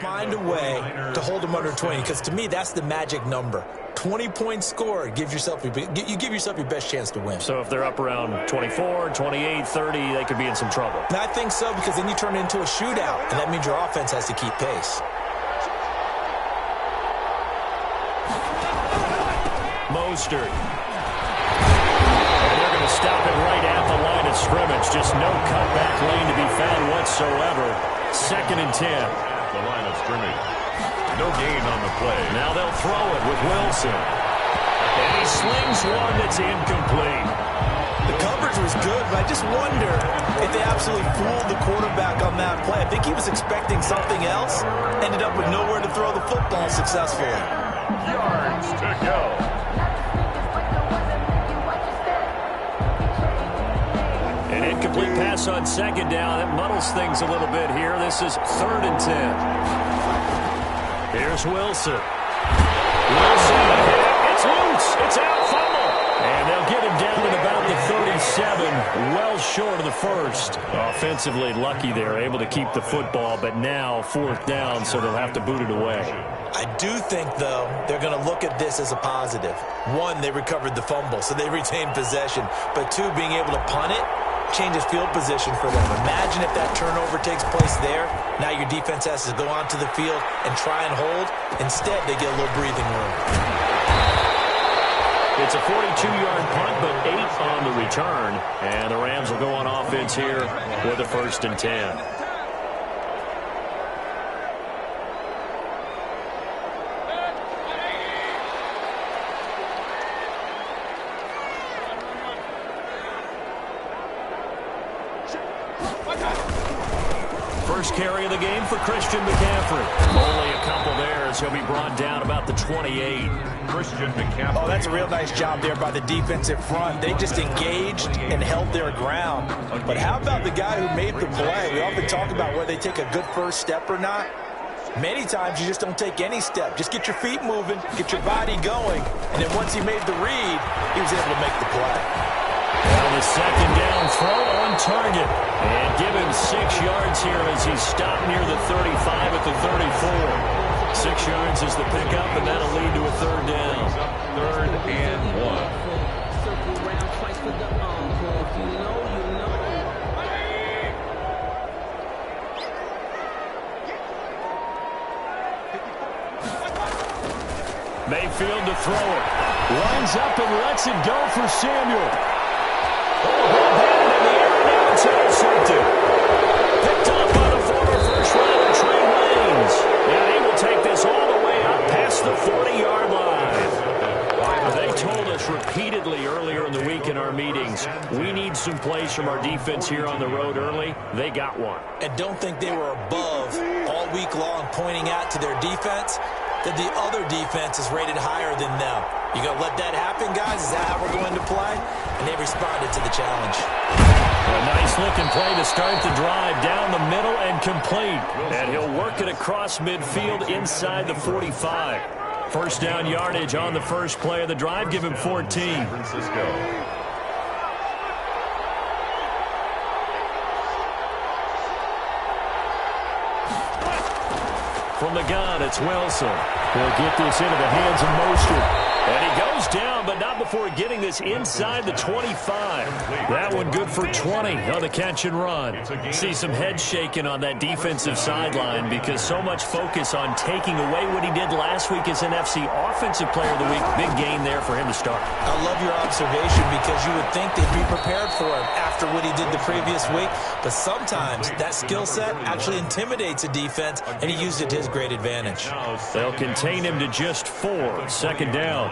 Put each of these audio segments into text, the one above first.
find a way to hold them under 20, because to me, that's the magic number. 20 points scored gives yourself you give yourself your best chance to win. So if they're up around 24, 28, 30, they could be in some trouble. And I think so, because then you turn it into a shootout, and that means your offense has to keep pace. Mostert. And they're going to stop it right at the line of scrimmage. Just no cutback lane to be found whatsoever. 2nd and 10. The line of scrimmage. No gain on the play. Now they'll throw it with Wilson. And he slings one that's incomplete. The coverage was good, but I just wonder if they absolutely fooled the quarterback on that play. I think he was expecting something else. Ended up with nowhere to throw the football successfully. Yards to go. An incomplete pass on 2nd down. That muddles things a little bit here. This is 3rd and 10. Here's Wilson. Wilson, it's loose. It's out, fumble. And they'll get him down at about the 37, well short of the first. Offensively lucky there, able to keep the football, but now 4th down, so they'll have to boot it away. I do think, though, they're going to look at this as a positive. 1, they recovered the fumble, so they retained possession. But 2, being able to punt it changes field position for them. Imagine if that turnover takes place there. Now your defense has to go onto the field and try and hold. Instead, they get a little breathing room. It's a 42-yard punt, but 8 on the return. And the Rams will go on offense here with a 1st and 10. First carry of the game for Christian McCaffrey. Only a couple there as he'll be brought down about the 28. Christian McCaffrey. Oh, that's a real nice job there by the defensive front. They just engaged and held their ground. But how about the guy who made the play? We often talk about whether they take a good first step or not. Many times you just don't take any step. Just get your feet moving, get your body going, and then once he made the read, he was able to make the play. Well, the 2nd down throw on target. And give him 6 yards here as he's stopped near the 35 at the 34. 6 yards is the pickup, and that'll lead to a 3rd down. 3rd and 1. Mayfield to throw it. Lines up and lets it go for Samuel. Oh, ball batted in the air, now it's intercepted. Picked up by the former first-rounder Trey Waynes. And he will take this all the way up past the 40-yard line. They told us repeatedly earlier in the week in our meetings, we need some plays from our defense here on the road early. They got one. And don't think they were above all week long pointing out to their defense that the other defense is rated higher than them. You going to let that happen, guys? Is that how we're going to play? And they responded to the challenge. A nice-looking play to start the drive down the middle and complete. And he'll work it across midfield inside the 45. First down yardage on the first play of the drive. Give him 14. Francisco. From the gun, it's Wilson. He'll get this into the hands of Mostert. And he goes down, but not before getting this inside the 25. That one good for 20 on the catch and run. See some head shaking on that defensive sideline because so much focus on taking away what he did last week as NFC Offensive Player of the Week. Big gain there for him to start. I love your observation because you would think they'd be prepared for him after what he did the previous week. But sometimes that skill set actually intimidates a defense, and he used it to his great advantage. They'll contain him to just 4. 2nd down.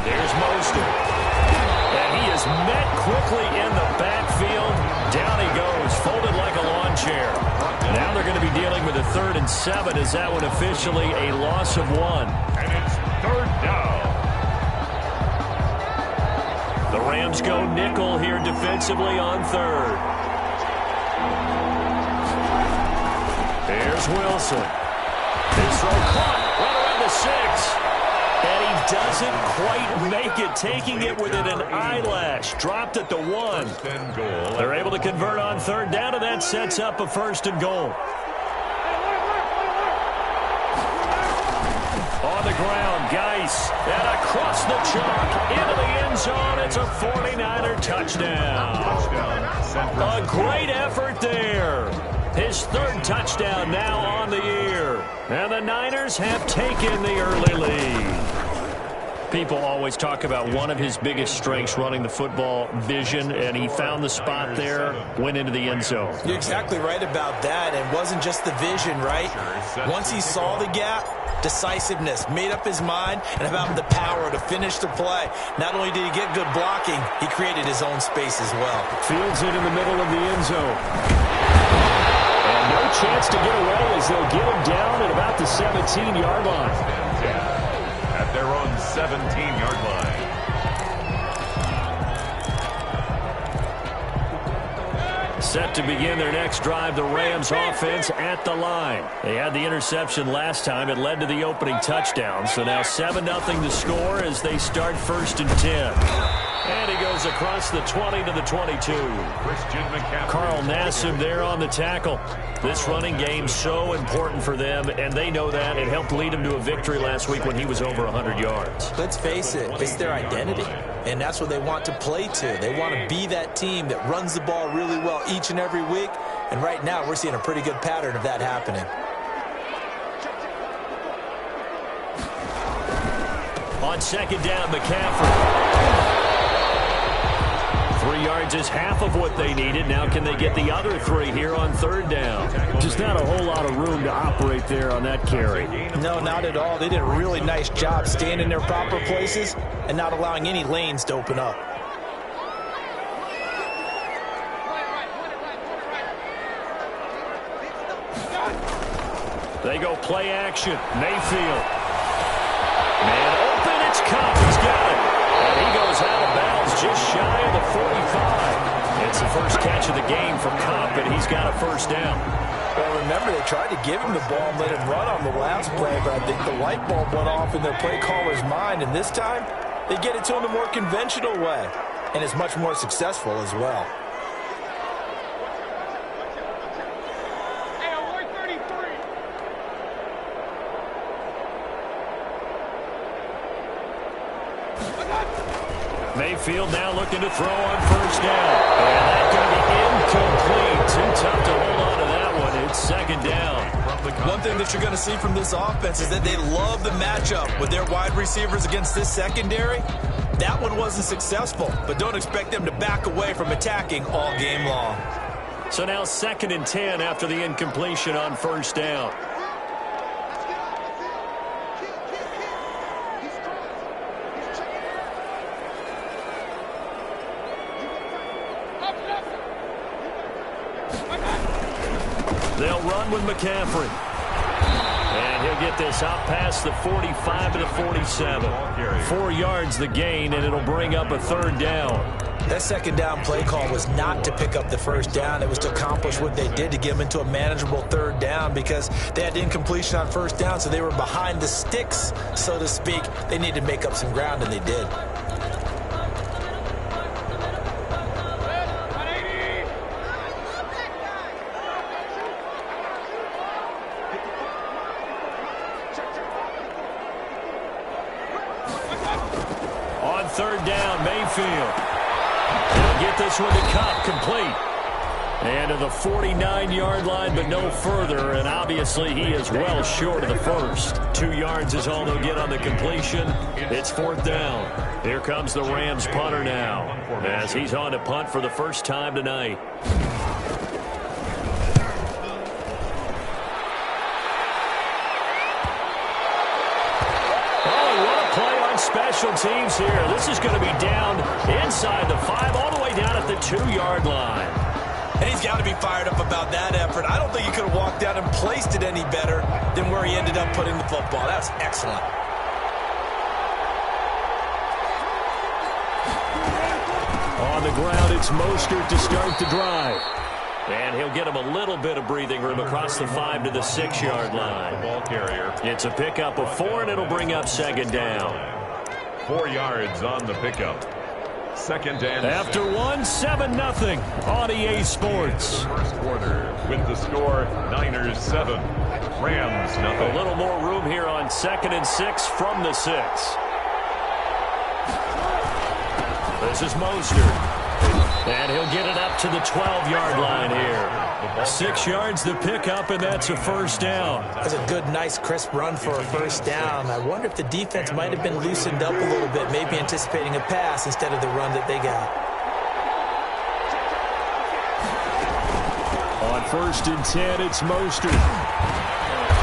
There's Mostert. And he is met quickly in the backfield. Down he goes, folded like a lawn chair. Now they're going to be dealing with a 3rd and 7 as that one officially a loss of 1. And it's 3rd down. The Rams go nickel here defensively on 3rd. Here's Wilson. His throw caught right around the 6. doesn't quite make it, taking it within an eyelash. Dropped at the 1. They're able to convert on third down, and that sets up a 1st and goal. On the ground, Geis, and across the chalk, into the end zone. It's a 49er touchdown. A great effort there. His 3rd touchdown now on the year. And the Niners have taken the early lead. People always talk about one of his biggest strengths running the football, vision, and he found the spot there, went into the end zone. You're exactly right about that. It wasn't just the vision, right? Once he saw the gap, decisiveness, made up his mind, and about the power to finish the play. Not only did he get good blocking, he created his own space as well. Fields it in the middle of the end zone. And no chance to get away as they'll get him down at about the 17-yard line. At their own 17-yard line. Set to begin their next drive, the Rams offense at the line. They had the interception last time. It led to the opening touchdown. So now 7-0 to score as they start 1st and 10. And he goes across the 20 to the 22. Carl Nassib there on the tackle. This running game so important for them, and they know that. It helped lead them to a victory last week when he was over 100 yards. Let's face it, it's their identity, and that's what they want to play to. They want to be that team that runs the ball really well each and every week, and right now we're seeing a pretty good pattern of that happening. On 2nd down, McCaffrey. 3 yards is half of what they needed. Now can they get the other 3 here on 3rd down? Just not a whole lot of room to operate there on that carry. No, not at all. They did a really nice job staying in their proper places and not allowing any lanes to open up. They go play action. Mayfield. Man open, it's Cup. He's got it. And he goes out of bounds just shy of the 45. It's the first catch of the game for Cup, and he's got a 1st down. Well, remember, they tried to give him the ball and let him run on the last play, but I think the light bulb went off in their play caller's mind, and this time they get it to him the more conventional way, and it's much more successful as well. Mayfield now looking to throw on 1st down. And that's going to be incomplete. Too tough to hold on to that one. It's 2nd down. One thing that you're going to see from this offense is that they love the matchup with their wide receivers against this secondary. That one wasn't successful, but don't expect them to back away from attacking all game long. So now 2nd and 10 after the incompletion on 1st down. They'll run with McCaffrey. And he'll get this out past the 45 to the 47. 4 yards the gain, and it'll bring up a 3rd down. That 2nd down play call was not to pick up the 1st down. It was to accomplish what they did to get them into a manageable 3rd down because they had incompletion on 1st down, so they were behind the sticks, so to speak. They needed to make up some ground, and they did. On 3rd down, Mayfield. He'll get this one to Cup, complete. And to the 49-yard line, but no further. And obviously, he is well short of the 1st. 2 yards is all they'll get on the completion. It's 4th down. Here comes the Rams punter now, as he's on to punt for the first time tonight. Special teams here. This is going to be down inside the 5, all the way down at the 2-yard line. And he's got to be fired up about that effort. I don't think he could have walked out and placed it any better than where he ended up putting the football. That's excellent. On the ground, it's Mostert to start the drive. And he'll get him a little bit of breathing room across the 5 to the 6-yard line. Ball carrier. It's a pickup of 4, and it'll bring up 2nd down. 4 yards on the pickup. Second and after 7-0 on EA Sports. First quarter with the score Niners 7, Rams nothing. A little more room here on 2nd and 6 from the 6. This is Mostert. And he'll get it up to the 12-yard line here. 6 yards the pickup, and that's a first down. That's a good, nice, crisp run for a first down. I wonder if the defense might have been loosened up a little bit, maybe anticipating a pass instead of the run that they got. On 1st and 10, it's Mostert.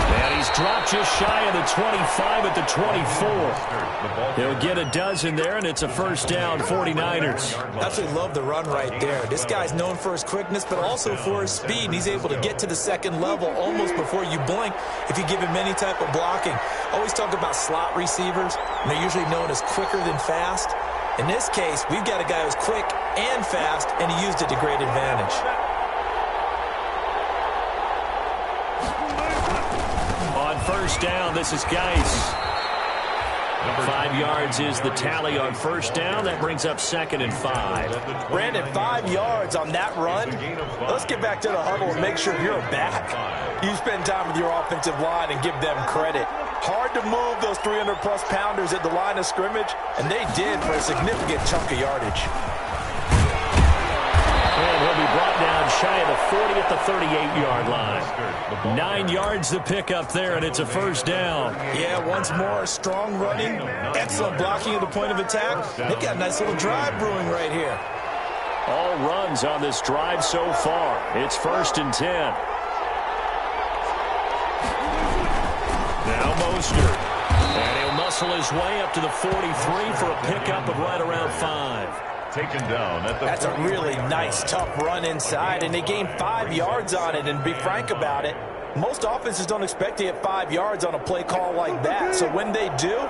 And he's dropped just shy of the 25 at the 24. He'll get a dozen there, and it's a first down, 49ers. Absolutely love the run right there. This guy's known for his quickness, but also for his speed. And he's able to get to the second level almost before you blink if you give him any type of blocking. Always talk about slot receivers, and they're usually known as quicker than fast. In this case, we've got a guy who's quick and fast, and he used it to great advantage. First down, this is Geis. 5 yards is the tally on first down. That brings up 2nd and 5. Brandon, 5 yards on that run. Let's get back to the huddle and make sure you're back. You spend time with your offensive line and give them credit. Hard to move those 300-plus pounders at the line of scrimmage, and they did for a significant chunk of yardage. And he'll be brought down shy of the 40 at the 38-yard line. 9 yards the pickup there, and it's a first down. Yeah, once more, strong running, excellent blocking at the point of attack. They've got a nice little drive brewing right here. All runs on this drive so far. It's 1st and 10. Now Mostert. And he'll muscle his way up to the 43 for a pickup of right around 5. Taken down at the That's a really nice, tough run inside, and they gained 5 yards on it. And be frank about it, most offenses don't expect to get 5 yards on a play call like that. So when they do,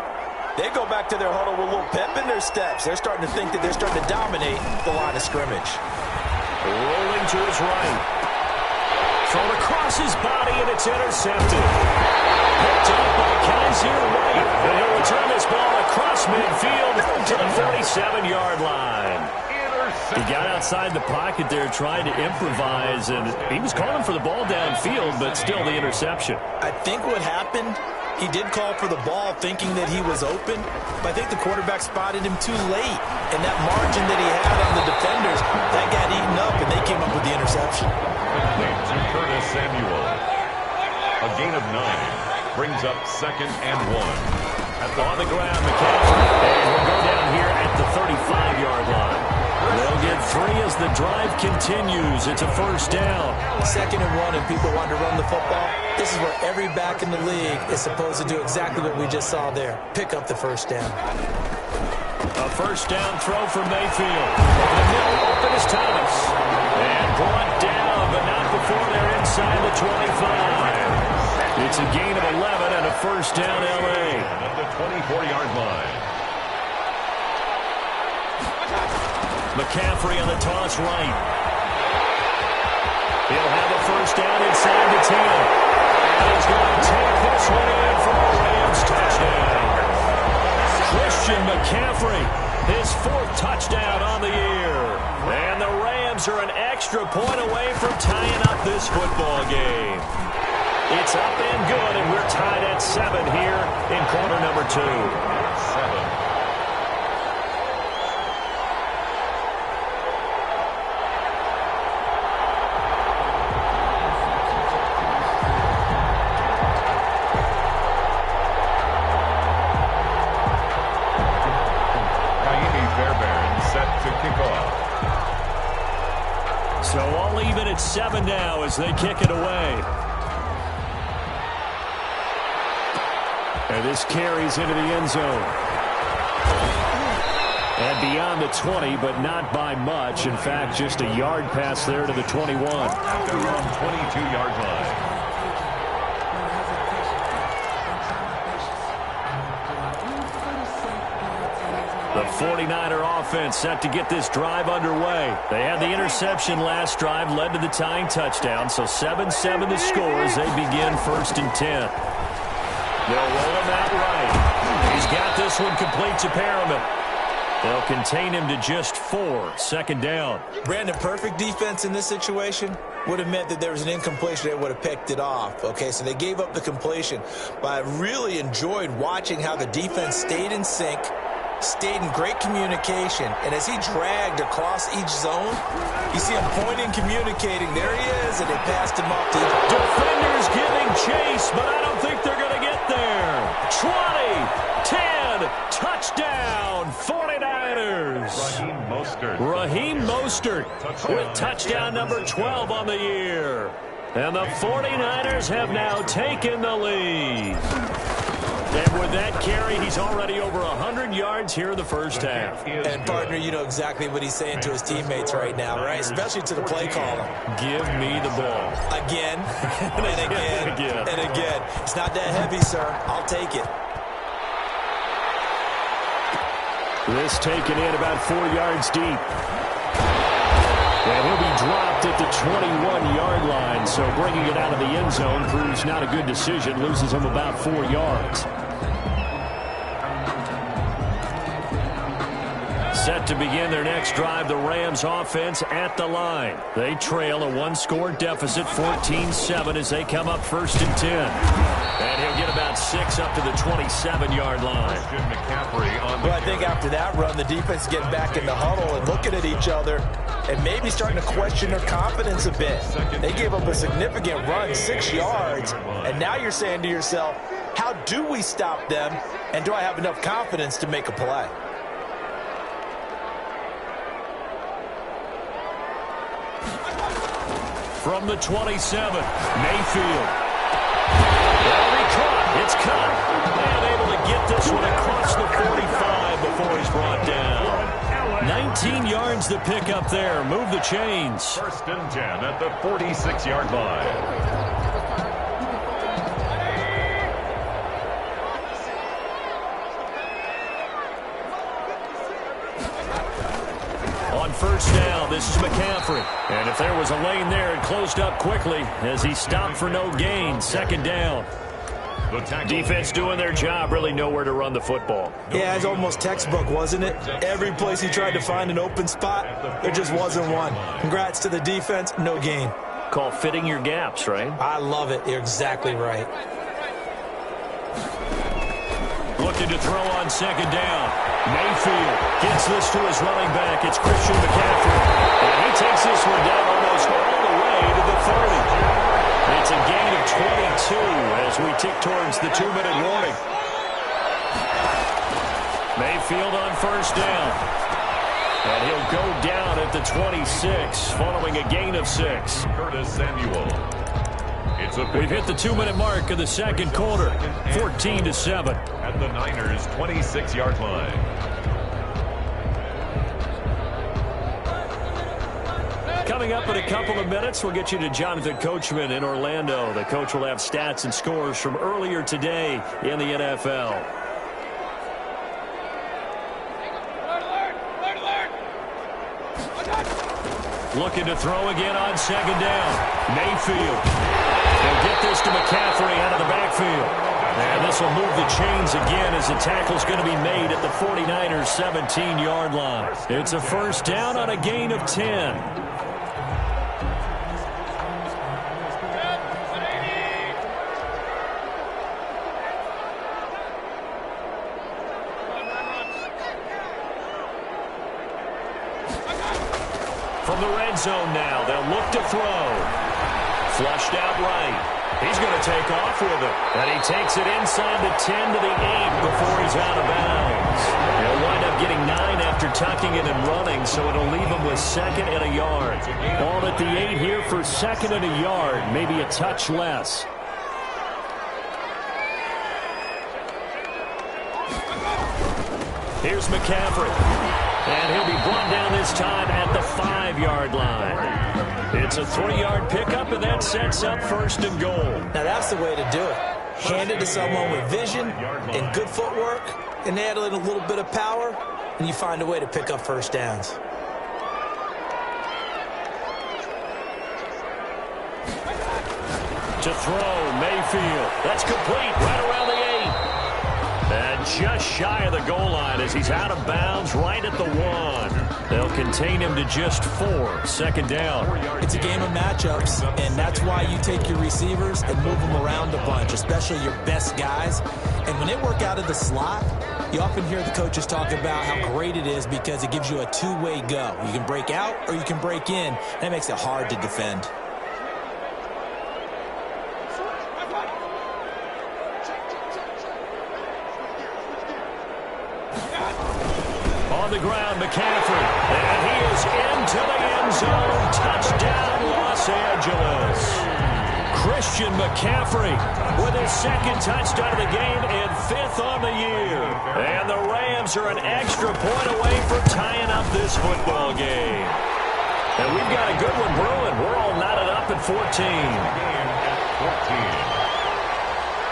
they go back to their huddle with a little pep in their steps. They're starting to think that they're starting to dominate the line of scrimmage. Rolling to his right. Thrown across his body, and it's intercepted. Picked up by Kaiser White. And he'll return this ball across midfield to the 47-yard line. He got outside the pocket there trying to improvise, and he was calling for the ball downfield, but still the interception. I think what happened, he did call for the ball thinking that he was open, but I think the quarterback spotted him too late, and that margin that he had on the defenders, that got eaten up, and they came up with the interception. to Curtis Samuel. A gain of 9 brings up 2nd and 1. On the ground, McCaffrey. And he'll go down here at the 35-yard line. They'll get 3 as the drive continues. It's a first down. 2nd and 1, and people want to run the football. This is where every back in the league is supposed to do exactly what we just saw there. Pick up the first down. A first down throw from Mayfield. Over the middle, open is Thomas. And brought down, but not before they're inside the 25. It's a gain of 11 and a first down, L.A. At the 24-yard line. McCaffrey on the toss right. He'll have a first down inside the 10. And he's going to take this one in for a Rams touchdown. Christian McCaffrey, his 4th touchdown on the year. And the Rams are an extra point away from tying up this football game. It's up and good, and we're tied at 7 here in quarter number 2. 7. So all even at 7 now as they kick it away. And this carries into the end zone. And beyond the 20, but not by much. In fact, just a yard pass there to the 21. After around 22-yard line. The 49er offense set to get this drive underway. They had the interception last drive, led to the tying touchdown. So 7-7 the score as they begin 1st and 10. They'll roll him out right. He's got this this one completes a pyramid. They'll contain him to just 4. Second down. Brandon, perfect defense in this situation would have meant that there was an incompletion. They would have picked it off. Okay, so they gave up the completion. But I really enjoyed watching how the defense stayed in sync, stayed in great communication. And as he dragged across each zone, you see him pointing, communicating. There he is, and they passed him up. Defenders giving chase, but I don't think they're going to get there. 20, 10, touchdown, 49ers. Raheem Mostert with touchdown number 12 on the year. And the 49ers have now taken the lead. And with that carry, he's already over 100 yards here in the first half. And, partner, you know exactly what he's saying to his teammates right now, right? Especially to the play caller. Give me the ball. Again, and again, and again. It's not that heavy, sir. I'll take it. This taken in about 4 yards deep. And he'll be dropped at the 21-yard line, so bringing it out of the end zone proves not a good decision, loses him about 4 yards. Set to begin their next drive, the Rams offense at the line. They trail a 1-score deficit, 14-7, as they come up 1st and 10. And he'll get about 6 up to the 27-yard line. Well, I think after that run, the defense getting back in the huddle and looking at each other and maybe starting to question their confidence a bit. They gave up a significant run, 6 yards, and now you're saying to yourself, how do we stop them, and do I have enough confidence to make a play? From the 27, Mayfield. That'll be caught. It's cut. And able to get this one across the 45 before he's brought down. 19 yards to pick up there. Move the chains. 1st and 10 at the 46-yard line. On 1st down, this is McCaffrey. And if there was a lane there, it closed up quickly as he stopped for no gain. 2nd down. Defense doing their job, really nowhere to run the football. Yeah, it's almost textbook, wasn't it? Every place he tried to find an open spot, there just wasn't one. Congrats to the defense, no gain. Call fitting your gaps, right? I love it. You're exactly right. Looking to throw on 2nd down. Mayfield gets this to his running back. It's Christian McCaffrey. And he takes this one down almost all the way to the 30. It's a gain of 22 as we tick towards the 2-minute warning. Mayfield on 1st down. And he'll go down at the 26 following a gain of 6. Curtis Samuel. We've hit the 2-minute mark of the 2nd quarter, 14-7. At the Niners' 26-yard line. Coming up in a couple of minutes, we'll get you to Jonathan Coachman in Orlando. The coach will have stats and scores from earlier today in the NFL. Looking to throw again on 2nd down. Mayfield. They'll get this to McCaffrey out of the backfield. And this will move the chains again as the tackle's going to be made at the 49ers' 17-yard line. It's a 1st down on a gain of 10. From the red zone now, they'll look to throw. Flushed out right. He's going to take off with it. And he takes it inside the 10 to the 8 before he's out of bounds. He'll wind up getting 9 after tucking it and running, so it'll leave him with 2nd and a yard. Ball at the 8 here for 2nd and a yard, maybe a touch less. Here's McCaffrey. And he'll be brought down this time at the 5-yard line. It's a 3-yard pickup, and that sets up 1st and goal. Now that's the way to do it. Hand it to someone with vision and good footwork, and add in a little bit of power, and you find a way to pick up 1st downs. To throw, Mayfield. That's complete right around the 8. And just shy of the goal line as he's out of bounds right at the 1. They'll contain him to just 4. Second down. It's a game of matchups, and that's why you take your receivers and move them around a bunch, especially your best guys. And when they work out of the slot, you often hear the coaches talk about how great it is because it gives you a two-way go. You can break out or you can break in. That makes it hard to defend. On the ground, McCaffrey. And he is into the end zone. Touchdown, Los Angeles. Christian McCaffrey with his second touchdown of the game and 5th on the year. And the Rams are an extra point away from tying up this football game. And we've got a good one brewing. We're all knotted up at 14.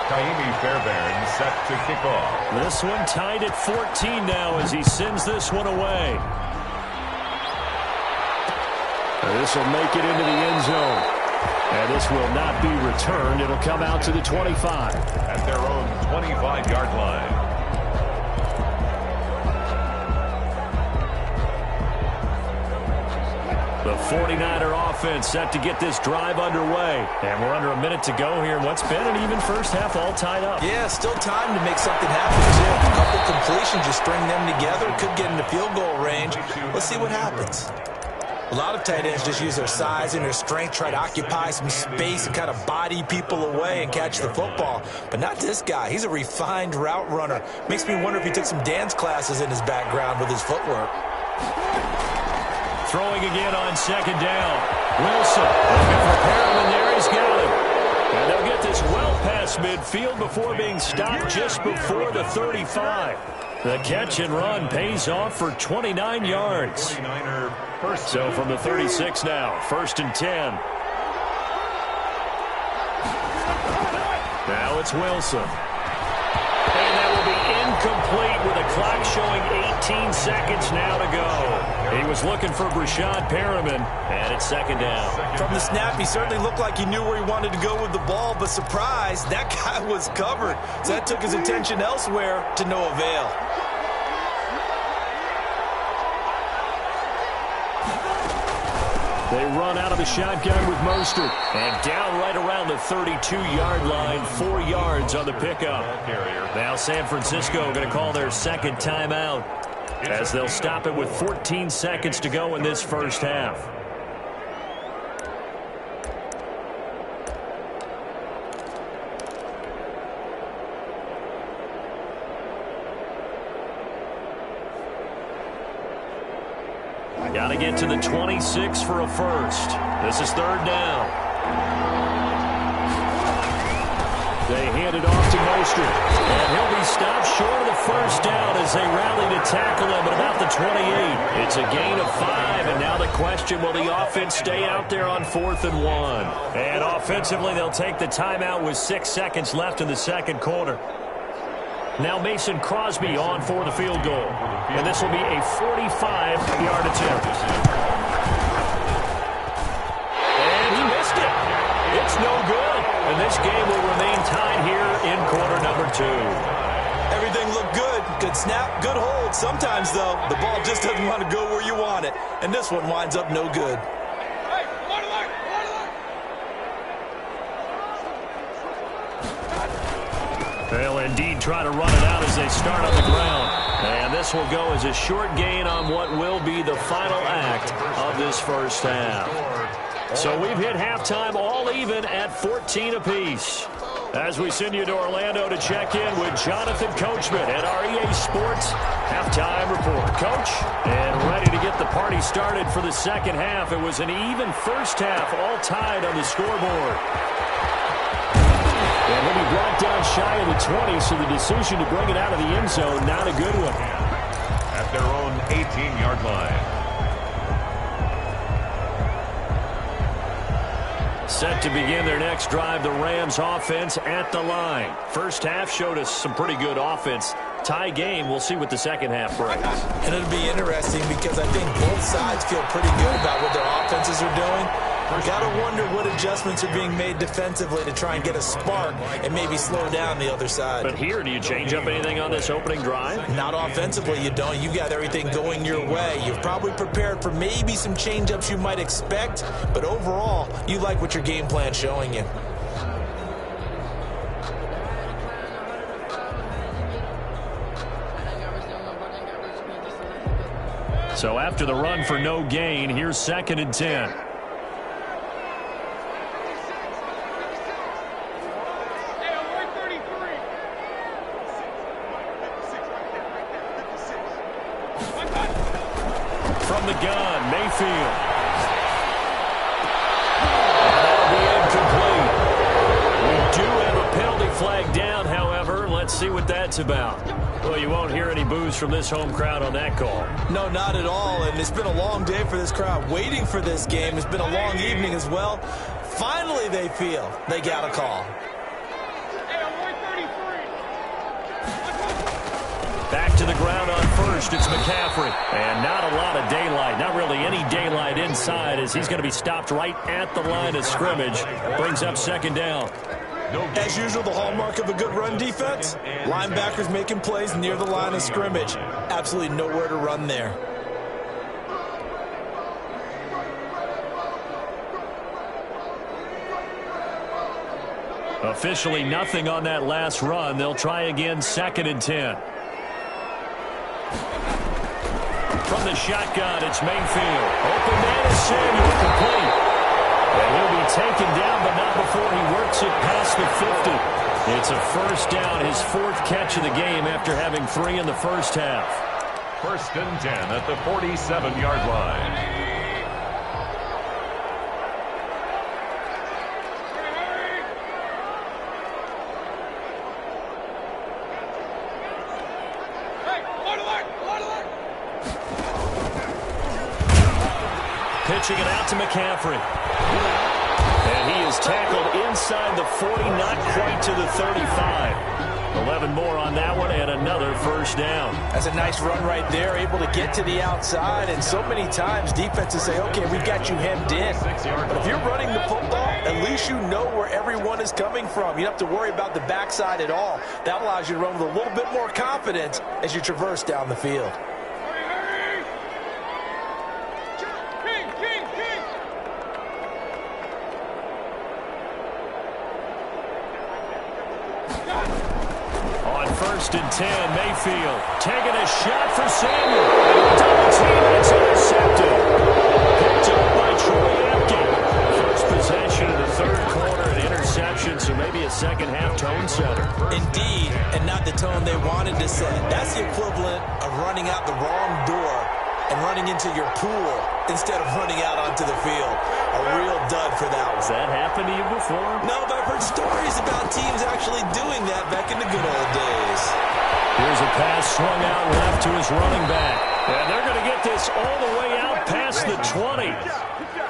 Kaimi Fairbairn set to kick off. This one tied at 14 now as he sends this one away. This will make it into the end zone. And this will not be returned. It'll come out to the 25. At their own 25-yard line. The 49er offense set to get this drive underway. And we're under a minute to go here in what's been an even first half, all tied up. Yeah, still time to make something happen, too. A couple completions, just string them together. Could get into field goal range. Let's see what happens. A lot of tight ends just use their size and their strength, try to occupy some space and kind of body people away and catch the football. But not this guy. He's a refined route runner. Makes me wonder if he took some dance classes in his background with his footwork. Throwing again on second down. Wilson looking for Perriman. There he's got him. And they'll get this well past midfield before being stopped just before the 35. The catch and run pays off for 29 yards. So from the 36 now, 1st and 10. Now it's Wilson. And that will be incomplete with a clock showing 18 seconds now to go. He was looking for Brashad Perriman, and it's second down. From the snap, he certainly looked like he knew where he wanted to go with the ball, but surprise, that guy was covered. So that took his attention elsewhere to no avail. They run out of the shotgun with Mostert. And down right around the 32-yard line, 4 yards on the pickup. Now San Francisco going to call their second timeout as they'll stop it with 14 seconds to go in this first half. Got to get to the 26 for a first. This is 3rd down. They hand it off to Mostert. And he'll be stopped short of the first down as they rally to tackle him at about the 28. It's a gain of 5, and now the question, will the offense stay out there on 4th and 1? And offensively, they'll take the timeout with 6 seconds left in the second quarter. Now Mason Crosby on for the field goal. And this will be a 45-yard attempt. And he missed it. It's no good. And this game will remain tied here in quarter number 2. Everything looked good. Good snap, good hold. Sometimes, though, the ball just doesn't want to go where you want it. And this one winds up no good. They'll indeed try to run it out as they start on the ground. And this will go as a short gain on what will be the final act of this first half. So we've hit halftime all even at 14 apiece. As we send you to Orlando to check in with Jonathan Coachman at our EA Sports Halftime Report. Coach, and ready to get the party started for the second half. It was an even first half, all tied on the scoreboard. And he'll be brought down shy of the 20, so the decision to bring it out of the end zone, not a good one. At their own 18-yard line. Set to begin their next drive, the Rams offense at the line. First half showed us some pretty good offense. Tie game, we'll see what the second half brings. And it'll be interesting because I think both sides feel pretty good about what their offenses are doing. Gotta wonder what adjustments are being made defensively to try and get a spark and maybe slow down the other side. But here, do you change up anything on this opening drive? Not offensively, you don't. You got everything going your way. You've probably prepared for maybe some change-ups you might expect, but overall, you like what your game plan's showing you. So after the run for no gain, here's 2nd and 10. From the gun, Mayfield. And that'll be incomplete. We do have a penalty flag down, however. Let's see what that's about. Well, you won't hear any boos from this home crowd on that call. No, not at all, and it's been a long day for this crowd waiting for this game. It's been a long evening as well. Finally, they feel they got a call. Back to the ground on first, it's McCaffrey. And not a lot of daylight, not really any daylight inside, as he's going to be stopped right at the line of scrimmage. Brings up 2nd down. As usual, the hallmark of a good run defense, linebackers making plays near the line of scrimmage. Absolutely nowhere to run there. Officially nothing on that last run. They'll try again, 2nd and 10. From the shotgun, it's Mayfield. Open man is Samuel, complete. And he'll be taken down, but not before he works it past the 50. It's a first down, his 4th catch of the game after having 3 in the first half. 1st and 10 at the 47-yard line. Pitching it out to McCaffrey. And he is tackled inside the 40, not quite to the 35. 11 more on that one, and another first down. That's a nice run right there, able to get to the outside. And so many times defenses say, okay, we've got you hemmed in. But if you're running the football, at least you know where everyone is coming from. You don't have to worry about the backside at all. That allows you to run with a little bit more confidence as you traverse down the field. First and 10, Mayfield taking a shot for Samuel. Double team, it's intercepted. Picked up by Troy Apke. First possession of the 3rd quarter, an interception, so maybe a second-half tone setter. Indeed, and not the tone they wanted to set. That's the equivalent of running out the wrong door and running into your pool instead of running out onto the field. A real dud for that one. Has that happened to you before? No, but I've heard stories about teams actually doing that back in the good old days. Here's a pass swung out left to his running back. And they're going to get this all the way out past the 20.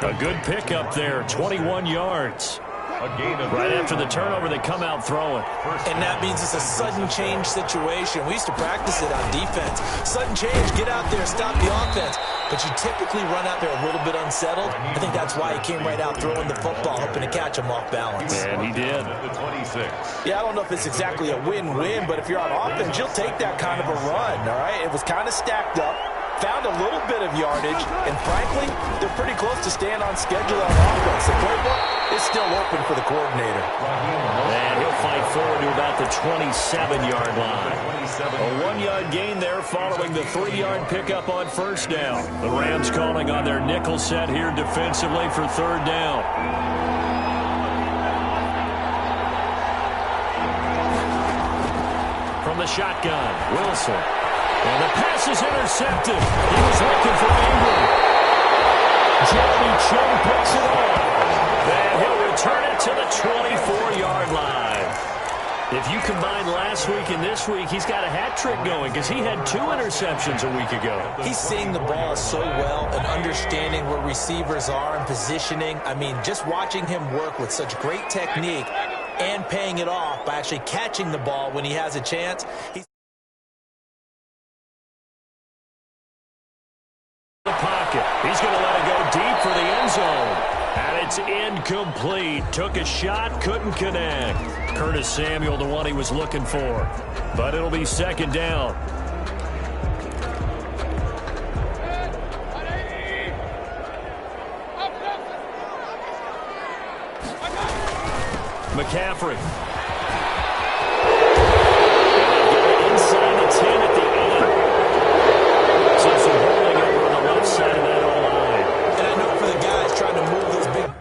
A good pickup there, 21 yards. Right after the turnover, they come out throwing. And that means it's a sudden change situation. We used to practice it on defense. Sudden change, get out there, stop the offense. But you typically run out there a little bit unsettled. I think that's why he came right out throwing the football, hoping to catch him off balance. And he did. Yeah, I don't know if it's exactly a win-win, but if you're on offense, you'll take that kind of a run, all right? It was kind of stacked up. Found a little bit of yardage, and frankly, they're pretty close to staying on schedule on offense. The playbook is still open for the coordinator. And he'll fight forward to about the 27-yard line. A 1-yard gain there following the 3-yard pickup on first down. The Rams calling on their nickel set here defensively for 3rd down. From the shotgun, Wilson. And the pass is intercepted. He was looking for Ingram. Jeremy Chinn picks it up. And he'll return it to the 24-yard line. If you combine last week and this week, he's got a hat trick going because he had 2 interceptions a week ago. He's seeing the ball so well and understanding where receivers are and positioning. I mean, just watching him work with such great technique and paying it off by actually catching the ball when he has a chance. The pocket. He's going to let it go deep for the end zone. And It's incomplete. Took a shot, couldn't connect. Curtis Samuel, the one he was looking for. But it'll be second down. McCaffrey. Inside the 10 at the 8. So some holding over on the left side of that O-line. And I know for the guys trying to move those big...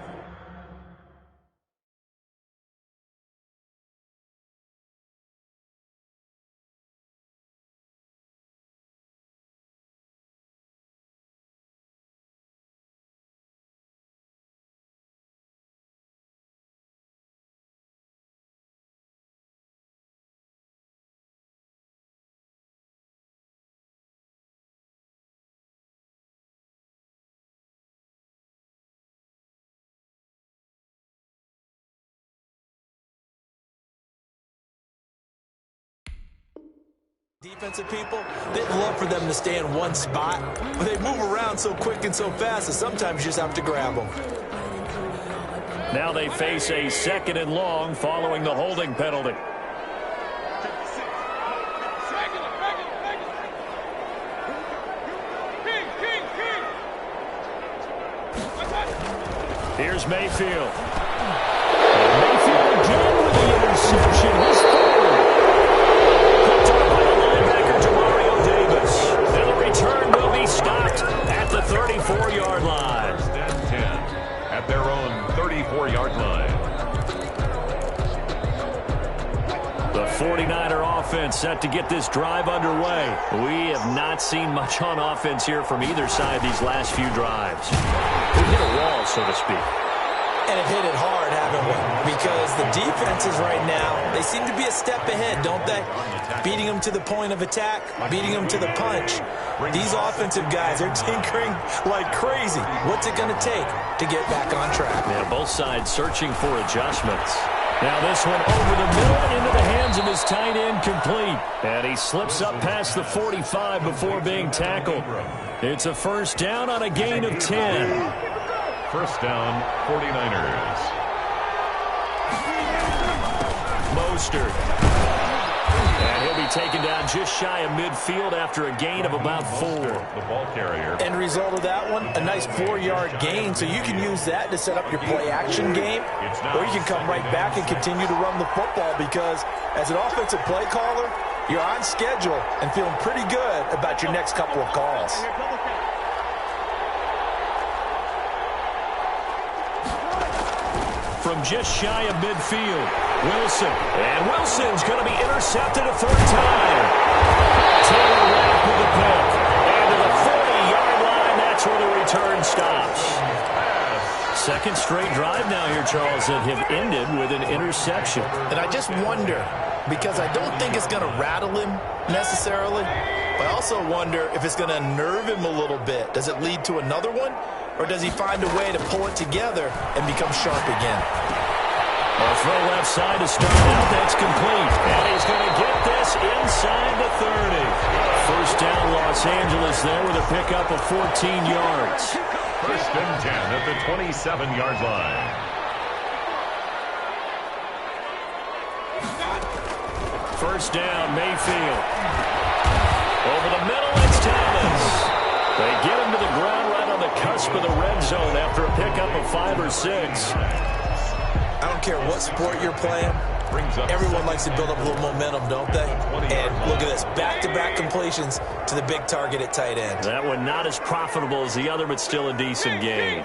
Defensive people, they'd love for them to stay in one spot, but they move around so quick and so fast that sometimes you just have to grab them. Now they face a second and long following the holding penalty. Here's Mayfield. And Mayfield again with the interception. His third. Picked up by the linebacker, Demario Davis. And the return will be stopped at the 34-yard line. First and 10 at their own 34-yard line. The 49er offense set to get this drive underway. We have not seen much on offense here from either side these last few drives. We hit a wall, so to speak. And have hit it hard, haven't we? Because the defenses right now, they seem to be a step ahead, don't they? Beating them to the point of attack, beating them to the punch. These offensive guys are tinkering like crazy. What's it going to take to get back on track? Yeah, both sides searching for adjustments. Now this one over the middle into the hands of his tight end, complete. And he slips up past the 45 before being tackled. It's a first down on a gain of 10. First down, 49ers. Mostert. And he'll be taken down just shy of midfield after a gain of about 4. The ball carrier. End result of that one, a nice 4-yard gain, so you can use that to set up your play-action game, or you can come right back and continue to run the football because as an offensive play caller, you're on schedule and feeling pretty good about your next couple of calls. From just shy of midfield, Wilson. And Wilson's going to be intercepted a third time. Taylor Rapp with the pick. And to the 40-yard line, that's where the return stops. Second straight drive now here, Charles, that have ended with an interception. And I just wonder, because I don't think it's going to rattle him necessarily, but I also wonder if it's going to unnerve him a little bit. Does it lead to another one? Or does he find a way to pull it together and become sharp again? A throw left side to start out. That's complete. And he's going to get this inside the 30. First down, Los Angeles there with a pickup of 14 yards. First and 10 at the 27-yard line. First down, Mayfield. Over the middle, it's Thomas. They get him to the ground right on the cusp of the red zone after a pickup of 5 or 6. I don't care what sport you're playing. Everyone likes to build up a little momentum, don't they? And look at this, back-to-back completions to the big target at tight end. That one not as profitable as the other, but still a decent gain.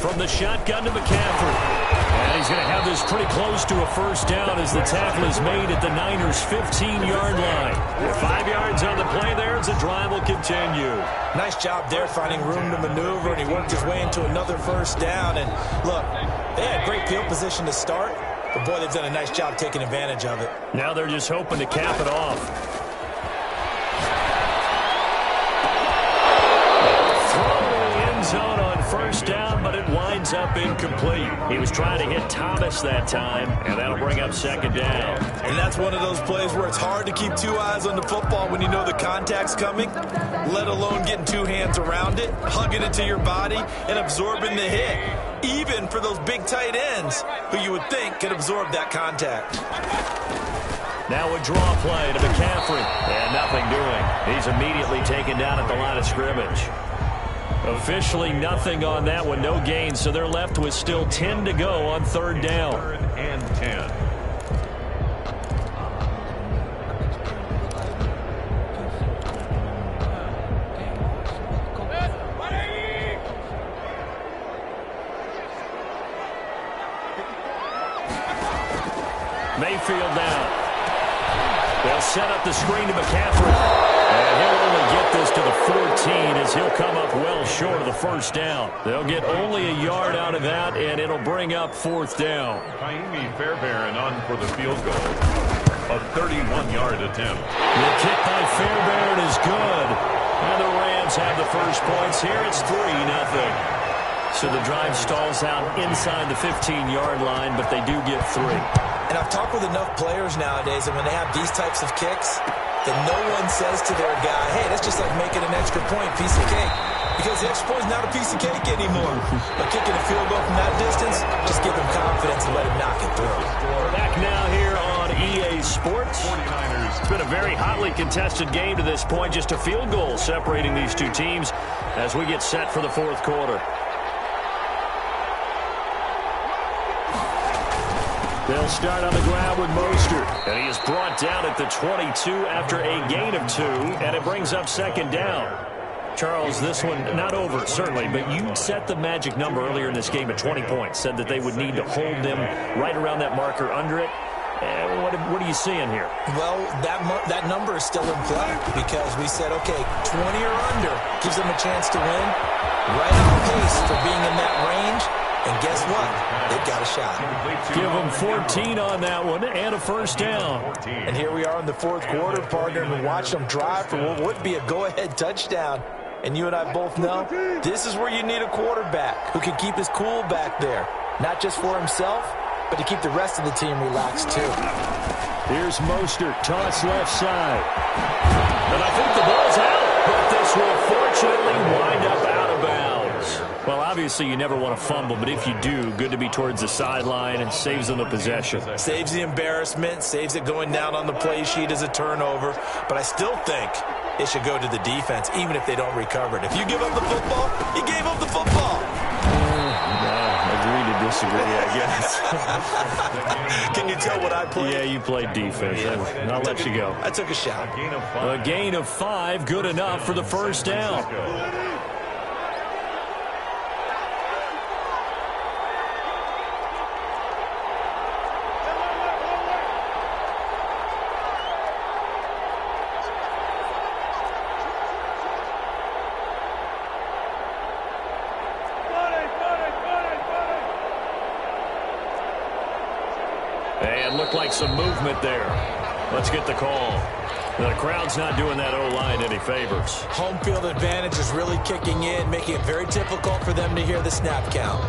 From the shotgun to McCaffrey. And he's going to have this pretty close to a first down as the tackle is made at the Niners' 15-yard line. 5 yards on the play there as the drive will continue. Nice job there finding room to maneuver, and he worked his way into another first down. And look, they had great field position to start, but boy, they've done a nice job taking advantage of it. Now they're just hoping to cap it off. Throw in the end zone on first down, but it winds up incomplete. He was trying to hit Thomas that time, and that'll bring up second down. And that's one of those plays where it's hard to keep two eyes on the football when you know the contact's coming, let alone getting two hands around it, hugging it to your body, and absorbing the hit, even for those big tight ends who you would think could absorb that contact. Now a draw play to McCaffrey, and nothing doing. He's immediately taken down at the line of scrimmage. Officially nothing on that one, no gain, so they're left with still 10 to go on third down. Third and 10. Mayfield now. They'll set up the screen to McCaffrey. And he'll only get this to the 14 as he'll come up well short of the first down. They'll get only a yard out of that, and it'll bring up fourth down. Jaime Fairbairn on for the field goal. A 31-yard attempt. The kick by Fairbairn is good. And the Rams have the first points here. It's 3-0. So the drive stalls out inside the 15-yard line, but they do get 3. And I've talked with enough players nowadays, and when they have these types of kicks, that no one says to their guy, hey, that's just like making an extra point, piece of cake. Because the extra point is not a piece of cake anymore. But kicking a field goal from that distance, just give him confidence and let him knock it through. Back now here on EA Sports. 49ers. It's been a very hotly contested game to this point. Just a field goal separating these two teams as we get set for the fourth quarter. They'll start on the ground with Mostert. And he is brought down at the 22 after a gain of 2. And it brings up second down. Charles, this one not over, certainly, but you set the magic number earlier in this game at 20 points. Said that they would need to hold them right around that marker under it. What are you seeing here? Well, that number is still in play because we said, okay, 20 or under gives them a chance to win. Right on pace for being in that range. And guess what? They've got a shot. Give them 14 on that one and a first down. And here we are in the fourth quarter, partner, and watch them drive for what would be a go-ahead touchdown. And you and I both know this is where you need a quarterback who can keep his cool back there. Not just for himself, but to keep the rest of the team relaxed too. Here's Mostert, toss left side. And I think the ball's out, but this will fortunately wind up out of bounds. Well, obviously you never want to fumble, but if you do, good to be towards the sideline and saves them the possession. Saves the embarrassment, saves it going down on the play sheet as a turnover. But I still think it should go to the defense, even if they don't recover it. If you give up the football, you gave up the football. Agree to disagree, I guess. Can you tell what I played? Yeah, you played defense. I'll let you go. I took a shot. A gain of 5, good enough for the first down. And looked like some movement there. Let's get the call. The crowd's not doing that O-line any favors. Home field advantage is really kicking in, making it very difficult for them to hear the snap count.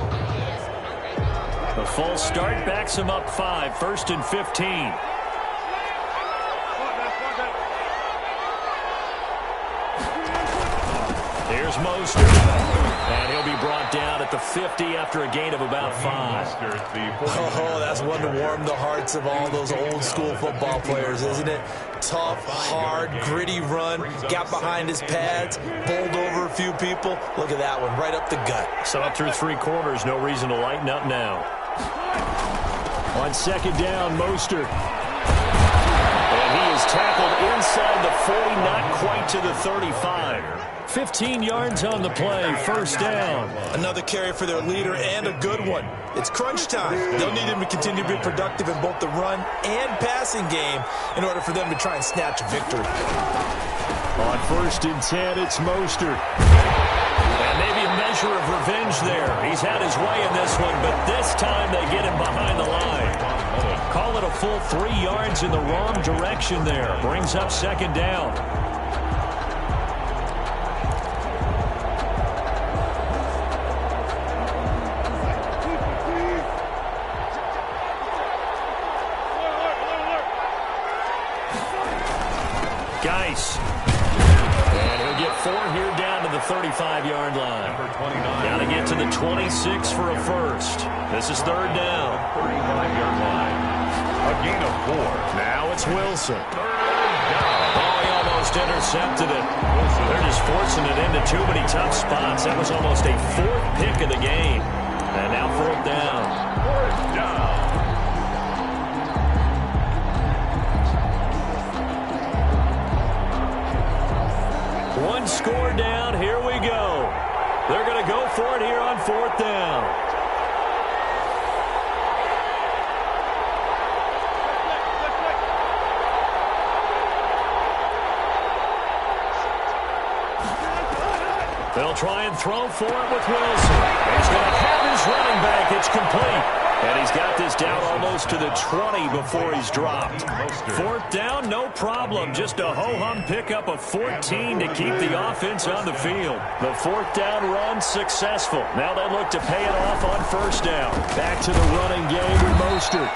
The false start backs him up 5, 1st and 15. Here's Mostert. And he'll be brought down at the 50 after a gain of about 5. Oh, that's one to warm the hearts of all those old school football players, isn't it? Tough, hard, gritty run, got behind his pads, bowled over a few people. Look at that one, right up the gut. So up through 3 quarters, no reason to lighten up now. On second down, Mostert. And he is tackled inside the 40, not quite to the 35. 15 yards on the play, first down. Another carry for their leader and a good one. It's crunch time. They'll need him to continue to be productive in both the run and passing game in order for them to try and snatch a victory. On 1st and 10, it's Mostert. And maybe a measure of revenge there. He's had his way in this one, but this time they get him behind the line. Call it a full 3 yards in the wrong direction there. Brings up second down. Geis. And he'll get 4 here down to the 35-yard line. Got to get to the 26 for a first. This is third down. 35-yard line. A gain of 4. Now it's Wilson. Oh, he almost intercepted it. They're just forcing it into too many tough spots. That was almost a 4th pick of the game. And now 4th down. 4th down. One score down. Here we go. They're going to go for it here on 4th down. They'll try and throw for it with Wilson. He's going to have his running back. It's complete. And he's got this down almost to the 20 before he's dropped. 4th down, no problem. Just a ho-hum pickup of 14 to keep the offense on the field. The 4th down run successful. Now they look to pay it off on 1st down. Back to the running game with Mostert.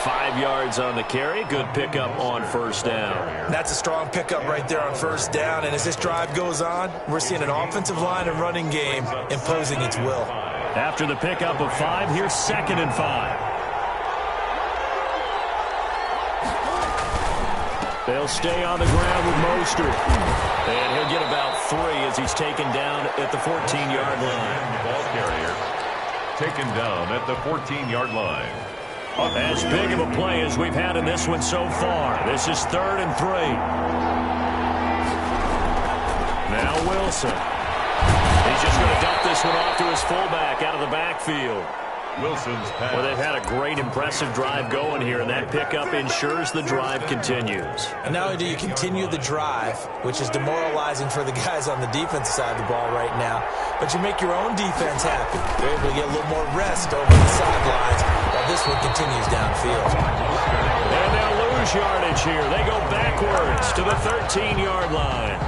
5 yards on the carry. Good pickup on 1st down. That's a strong pickup right there on 1st down. And as this drive goes on, we're seeing an offensive line and running game imposing its will. After the pickup of 5, here's 2nd and 5. They'll stay on the ground with Mostert. And he'll get about 3 as he's taken down at the 14-yard line. Ball carrier taken down at the 14-yard line. As big of a play as we've had in this one so far. This is 3rd and 3. Now Wilson. He's just going to dump this one off to his fullback out of the backfield. Wilson's pass. Well, they've had a great, impressive drive going here, and that pickup ensures the drive continues. And not only do you continue the drive, which is demoralizing for the guys on the defensive side of the ball right now, but you make your own defense happy. You're able to get a little more rest over the sidelines while this one continues downfield. And they'll lose yardage here. They go backwards to the 13-yard line.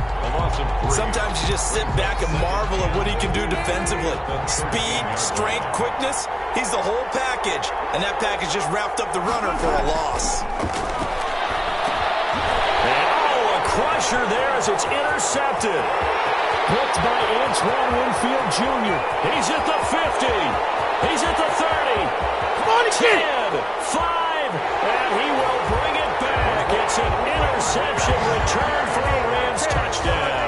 Sometimes you just sit back and marvel at what he can do defensively. Speed, strength, quickness, he's the whole package. And that package just wrapped up the runner for a loss. And, oh, a crusher there as it's intercepted. Picked by Antoine Winfield Jr. He's at the 50. He's at the 30. Come on, 10, 5, and he will bring it back. It's an interception return for a Rams touchdown.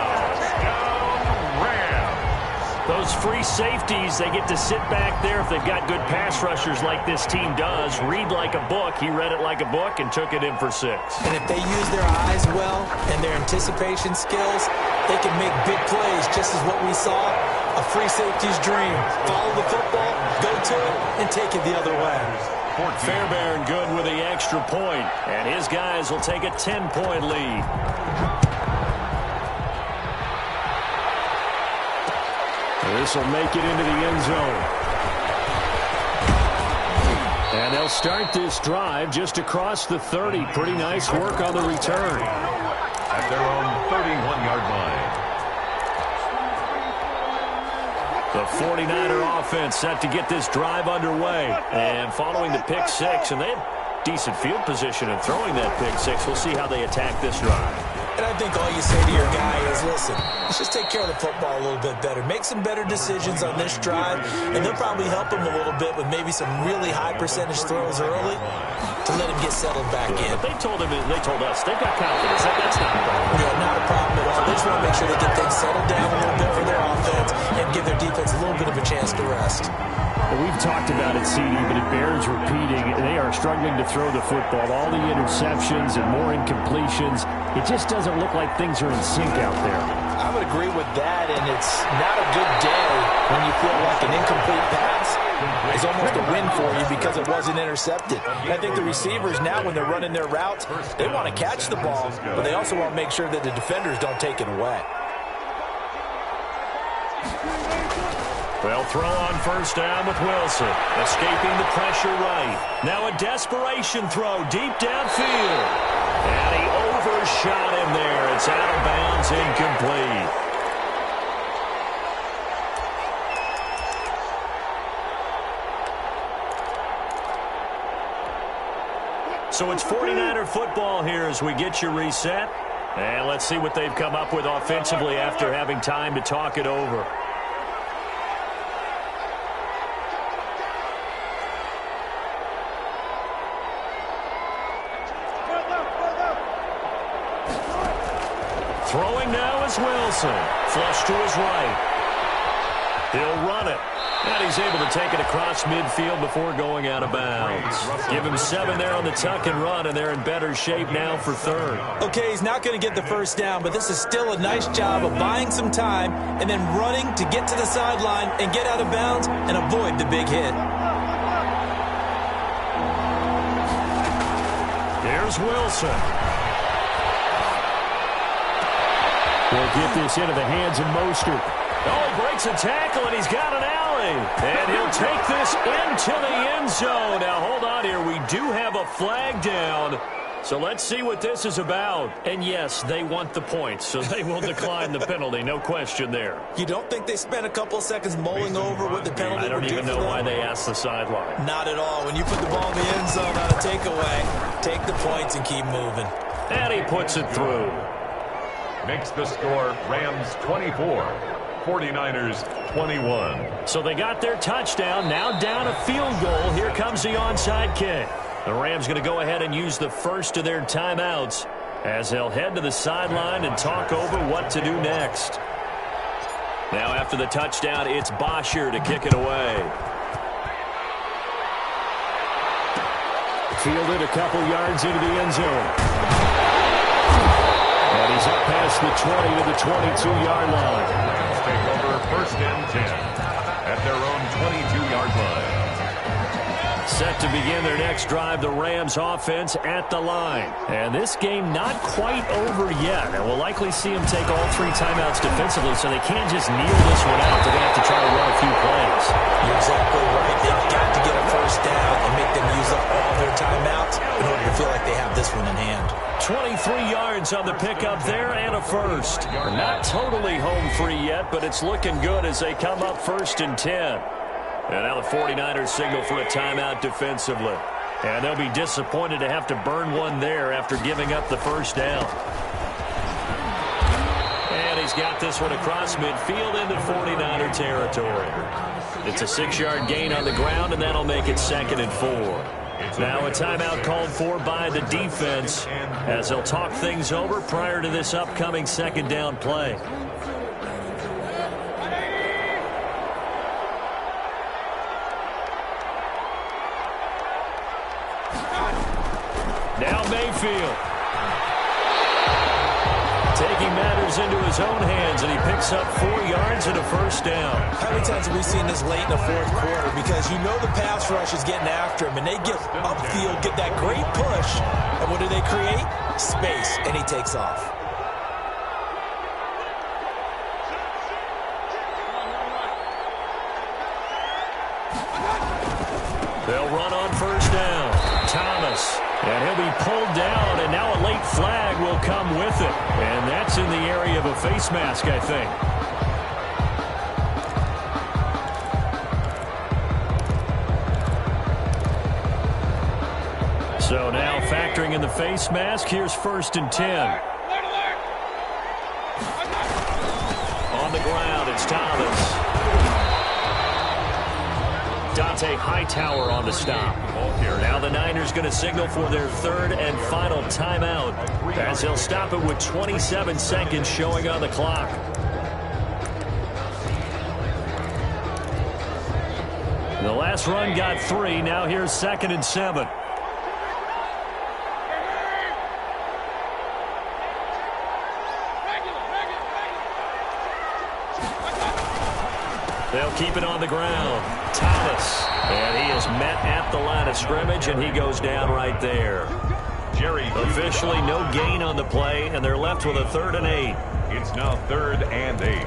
Those free safeties, they get to sit back there if they've got good pass rushers like this team does. Read like a book. He read it like a book and took it in for 6. And if they use their eyes well and their anticipation skills, they can make big plays, just as what we saw, a free safety's dream. Follow the football, go to it, and take it the other way. Fairbairn good with the extra point, and his guys will take a 10-point lead. This will make it into the end zone. And they'll start this drive just across the 30. Pretty nice work on the return. At their own 31-yard line. The 49er offense set to get this drive underway. And following the pick 6, and they have decent field position in throwing that pick 6. We'll see how they attack this drive. And I think all you say to your guy is, listen, let's just take care of the football a little bit better. Make some better decisions on this drive, and they'll probably help him a little bit with maybe some really high percentage throws early to let him get settled back in. But they told us, they've got confidence. That's not a problem. Yeah, not a problem at all. They just want to make sure they get things settled down a little bit for their offense and give their defense a little bit of a chance to rest. We've talked about it, CD, but it bears repeating. They are struggling to throw the football. All the interceptions and more incompletions. It just doesn't look like things are in sync out there. I would agree with that, and it's not a good day when you feel like an incomplete pass is almost a win for you because it wasn't intercepted. And I think the receivers now, when they're running their routes, they want to catch the ball, but they also want to make sure that the defenders don't take it away. They'll throw on 1st down with Wilson, escaping the pressure right. Now a desperation throw deep downfield. And he overshot him there. It's out of bounds, incomplete. So it's 49er football here as we get you reset. And let's see what they've come up with offensively after having time to talk it over. Throwing now is Wilson. Flush to his right. He'll run it. And he's able to take it across midfield before going out of bounds. Give him 7 there on the tuck and run, and they're in better shape now for third. Okay, he's not going to get the first down, but this is still a nice job of buying some time and then running to get to the sideline and get out of bounds and avoid the big hit. Here's Wilson. We'll get this into the hands of Mostert. Oh, he breaks a tackle, and he's got an alley. And he'll take this into the end zone. Now, hold on here. We do have a flag down. So let's see what this is about. And, yes, they want the points, so they will decline the penalty. No question there. You don't think they spent a couple of seconds mulling over what the penalty would do? I don't even know why they asked the sideline. Not at all. When you put the ball in the end zone on a takeaway, take the points and keep moving. And he puts it through. Makes the score Rams 24. 49ers 21. So they got their touchdown. Now down a field goal. Here comes the onside kick. The Rams going to go ahead and use the first of their timeouts as they'll head to the sideline and talk over what to do next. Now after the touchdown, it's Bosher to kick it away. Fielded a couple yards into the end zone. And he's up past the 20 to the 22-yard line. Take over 1st and 10 at their own 22-yard line. Set to begin their next drive, the Rams offense at the line. And this game not quite over yet. And we'll likely see them take all 3 timeouts defensively, so they can't just kneel this one out. They're going to have to try to run a few plays. You're exactly right. They've got to get a first down and make them use up all their timeouts in order to feel like they have this one in hand. 23 yards on the pickup there and a first. Not totally home free yet, but it's looking good as they come up 1st and 10. And now the 49ers signal for a timeout defensively. And they'll be disappointed to have to burn one there after giving up the first down. And he's got this one across midfield into 49er territory. It's a 6-yard gain on the ground, and that'll make it 2nd and 4. Now a timeout called for by the defense as they'll talk things over prior to this upcoming 2nd down play. Now Mayfield. Taking matters into his own hands, and he picks up 4 yards and a first down. How many times have we seen this late in the 4th quarter? Because you know the pass rush is getting after him, and they get upfield, get that great push, and what do they create? Space, and he takes off. They'll run on first down. Thomas. And he'll be pulled down, and now a late flag will come with it. And that's in the area of a face mask, I think. So now factoring in the face mask, here's 1st and 10. On the ground, it's Thomas. Dante Hightower on the stop. Now the Niners going to signal for their 3rd and final timeout as they'll stop it with 27 seconds showing on the clock. The last run got 3. Now here's 2nd and 7. They'll keep it on the ground. Thomas. And he is met at the line of scrimmage, and he goes down right there. Jerry. Officially no gain on the play, and they're left with a 3rd and 8. It's now 3rd and 8.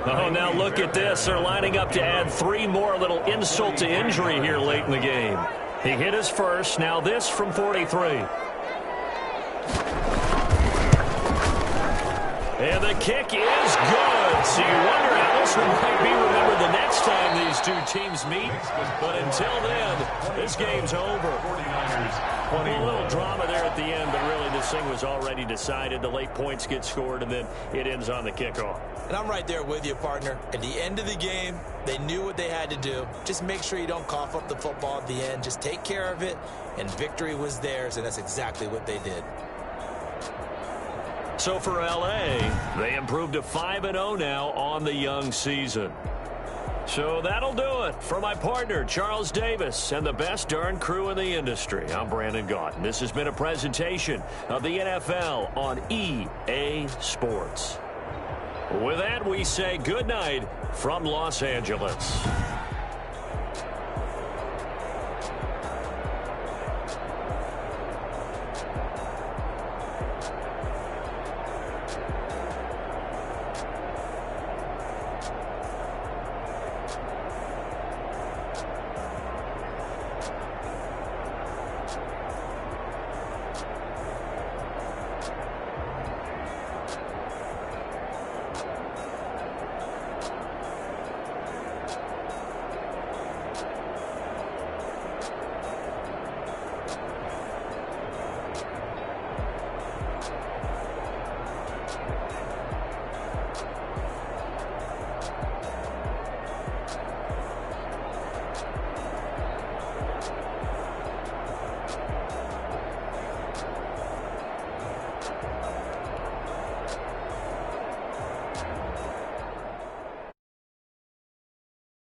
Oh, now look at this. They're lining up to add 3 more. A little insult to injury here late in the game. He hit his first. Now this from 43. And the kick is good. So you wonder how this one might be remembered the next time these two teams meet. But until then, this game's over. A little drama there at the end, but really this thing was already decided. The late points get scored, and then it ends on the kickoff. And I'm right there with you, partner. At the end of the game, they knew what they had to do. Just make sure you don't cough up the football at the end. Just take care of it, and victory was theirs, and that's exactly what they did. So for L.A., they improved to 5-0 now on the young season. So that'll do it for my partner, Charles Davis, and the best darn crew in the industry. I'm Brandon Gaunt, and this has been a presentation of the NFL on EA Sports. With that, we say good night from Los Angeles.